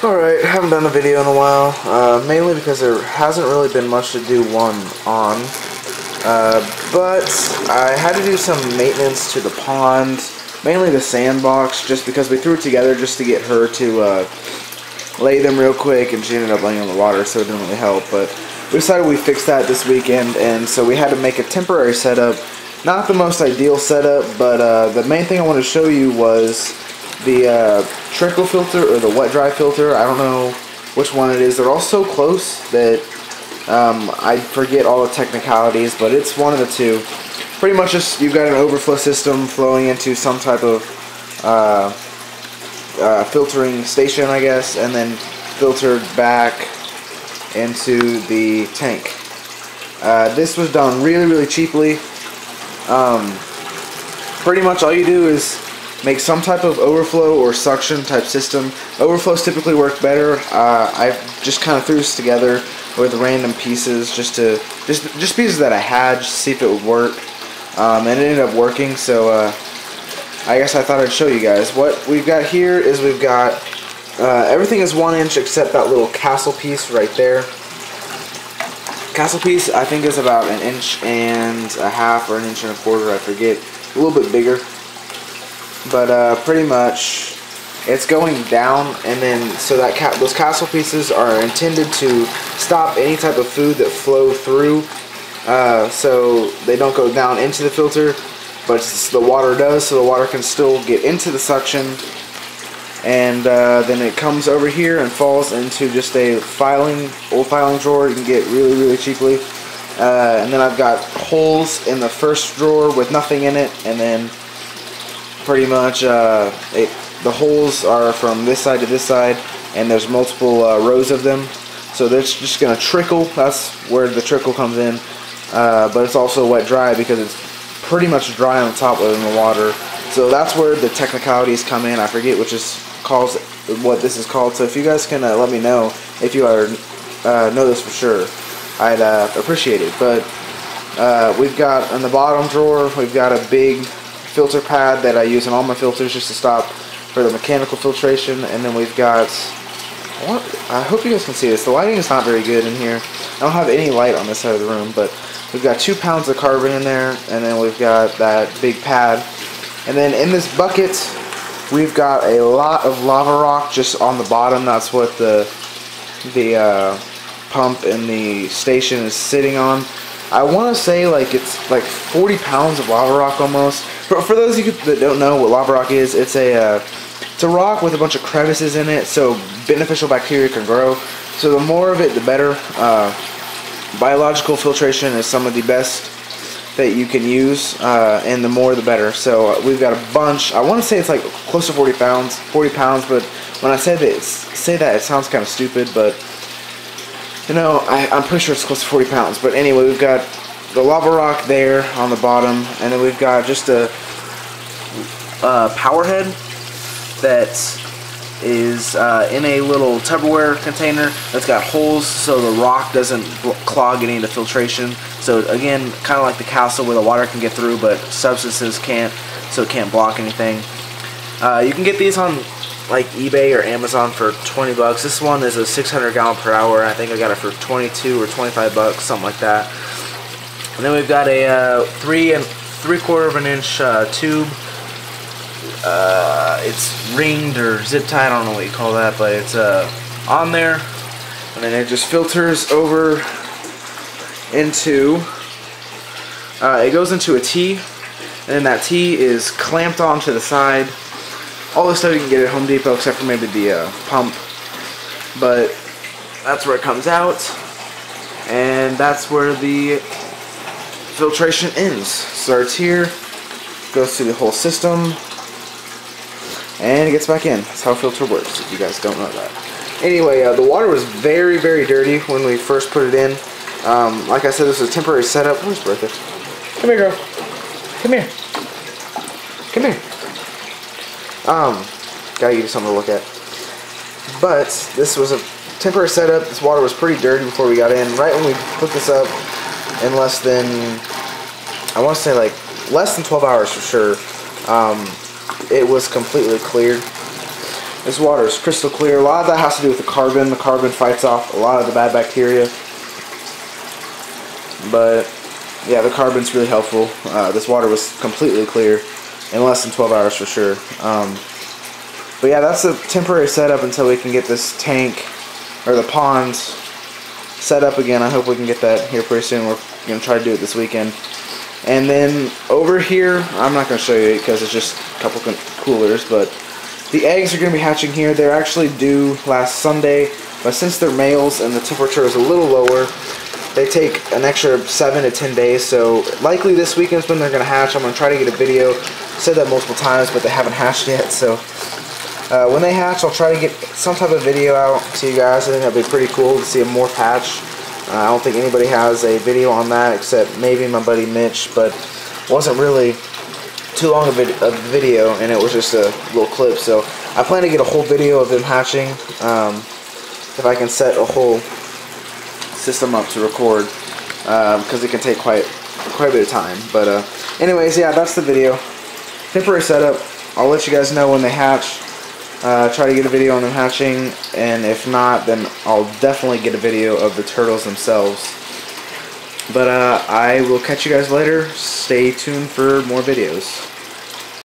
Alright, haven't done a video in a while, mainly because there hasn't really been much to do on. But I had to do some maintenance to the pond, mainly the sandbox, just because we threw it together just to get her to lay them real quick, and she ended up laying on the water, so it didn't really help. But we decided we'd fix that this weekend, and so we had to make a temporary setup. Not the most ideal setup, but the main thing I wanted to show you was the trickle filter or the wet dry filter. I don't know which one it is. They're all so close that I forget all the technicalities, but it's one of the two. Pretty much just you've got an overflow system flowing into some type of filtering station, I guess, and then filtered back into the tank. This was done really cheaply. Pretty much all you do is make some type of overflow or suction type system. Overflows typically work better. I just kind of threw this together with random pieces, just pieces that I had, just to see if it would work, and it ended up working. So I guess I thought I'd show you guys. What we've got here is we've got everything is 1 inch except that little castle piece right there. Castle piece I think is about 1.5 inches or 1.25 inches, I forget, a little bit bigger. But pretty much it's going down, and then so that those castle pieces are intended to stop any type of food that flow through, so they don't go down into the filter, but the water does, so the water can still get into the suction, and then it comes over here and falls into just a old filing drawer you can get really cheaply. And then I've got holes in the first drawer with nothing in it, and then pretty much the holes are from this side to this side, and there's multiple rows of them, so that's just gonna trickle. That's where the trickle comes in, but it's also wet dry because it's pretty much dry on the top within the water. So that's where the technicalities come in. I forget what this is called, so if you guys can let me know if you know this for sure, I'd appreciate it. But we've got in the bottom drawer, we've got a big filter pad that I use in all my filters just to stop for the mechanical filtration, and then we've got, I hope you guys can see this, the lighting is not very good in here. I don't have any light on this side of the room, but we've got 2 pounds of carbon in there, and then we've got that big pad, and then in this bucket we've got a lot of lava rock just on the bottom. That's what the pump in the station is sitting on. I want to say like it's like 40 pounds of lava rock almost. For those of you that don't know what lava rock is, it's a rock with a bunch of crevices in it, so beneficial bacteria can grow. So the more of it, the better. Biological filtration is some of the best that you can use, and the more the better. So we've got a bunch. I want to say it's like close to 40 pounds, but when I say that, it sounds kind of stupid, but you know, I'm pretty sure it's close to 40 pounds. But anyway, we've got the lava rock there on the bottom, and then we've got just a power head that is in a little Tupperware container that's got holes so the rock doesn't clog any of the filtration. So again, kind of like the castle where the water can get through but substances can't, so it can't block anything. You can get these on like eBay or Amazon for 20 bucks. This one is a 600 gallon per hour. I think I got it for 22 or 25 bucks, something like that. And then we've got a 3 3/4 inch tube. It's ringed or zip tied, I don't know what you call that, but it's on there, and then it just filters over into, it goes into a T, and then that T is clamped onto the side. All this stuff you can get at Home Depot except for maybe the pump, but that's where it comes out, and that's where the filtration ends. Starts here, goes through the whole system, and it gets back in. That's how a filter works, if you guys don't know that. Anyway, the water was very dirty when we first put it in. Like I said, this is a temporary setup. Where's Bertha? Come here, girl. Come here. Come here. Gotta give you something to look at. But this was a temporary setup. This water was pretty dirty before we got in. Right when we put this up, in less than, I want to say like less than 12 hours for sure, it was completely cleared. This water is crystal clear. A lot of that has to do with the carbon. The carbon fights off a lot of the bad bacteria. But yeah, the carbon's really helpful. This water was completely clear in less than 12 hours for sure. But yeah, that's a temporary setup until we can get this tank or the pond set up again. I hope we can get that here pretty soon. We're going to try to do it this weekend. And then over here, I'm not going to show you because it's just a couple coolers, but the eggs are going to be hatching here. They're actually due last Sunday, but since they're males and the temperature is a little lower, they take an extra 7 to 10 days, so likely this weekend's when they're going to hatch. I'm going to try to get a video. Said that multiple times, but they haven't hatched yet, so when they hatch, I'll try to get some type of video out to you guys. I think that'd be pretty cool to see a morph hatch. I don't think anybody has a video on that except maybe my buddy Mitch, but it wasn't really too long of a video, and it was just a little clip. So I plan to get a whole video of them hatching, if I can set a whole system up to record, because it can take quite a bit of time. But anyways, yeah, that's the video. Temporary setup. I'll let you guys know when they hatch. Try to get a video on them hatching, and if not, then I'll definitely get a video of the turtles themselves. But I will catch you guys later. Stay tuned for more videos.